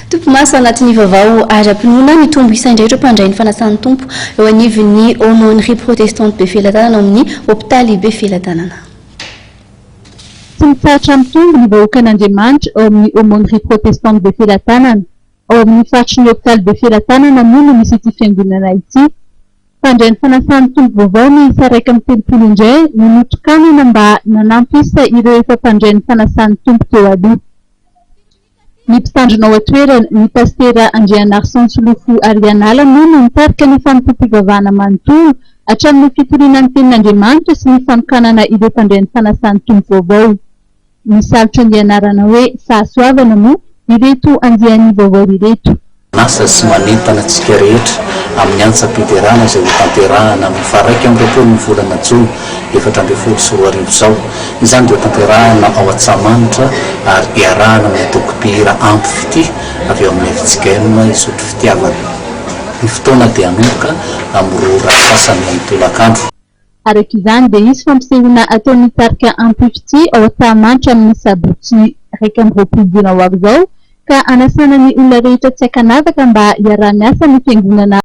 Tompo maso anatin'ny vaovao ara-pinoana mitombo isan-drehitra mpandray ny fanasan'ny tompo eo anivon'ny aumônerie protestante be Filatanana amin'ny hôpitaly be Filatanana. Tsy mitsahatra mitombo ny vahoakan'Andriamanitra ao amin'ny aumônerie protestante be Filatanana. Ao amin'ny faritry ny hôpitaly be Filatanana moa no misy ity fiangonana ity. Mpandray ny fanasan'ny tompo vaovao miisa 1 indray no notokanana mba nanampy isa ireo efa mpandray ny fanasan'ny tompo teo aloha. Ny mpitandrina ao atoerana ny pastera Andrianarson Solofo Arianala moa no nitarika ny fanompoam-pivavahana manontolo hatramin'ny fitoriana ny tenin'Andriamanitra sy ny fanokanana ireo mpandray ny fanasan'ny tompo vaovao. Misalotra ny anarana hoe fahasoavana moa ireto andiany vaovao ireto. Nasa sy manentana antsika rehetra amin'ny antsa-piterana izay ho tanterahana amin'ny faraika amin'ny roapolo ny volana Jona 2024 izao. Izany dia tanterahana ao Antsamanitra ary iarahana amin'ny dokopira ampy fity avy eo amin'ny Efitsigaina isotro fitiavana. Ny fotoana dia hanomboka amin'ny 2 rasasany amin'ny tolakandro. Araka izany dia isy fampisehoana ataon'ny tarika ampy fity ao Antsamanitra amin'ny sabotsy 2024 Jona ho avy izao ka anasana ny olona rehetra tsy akanavaka mba iaraha-miasa ny fiangonana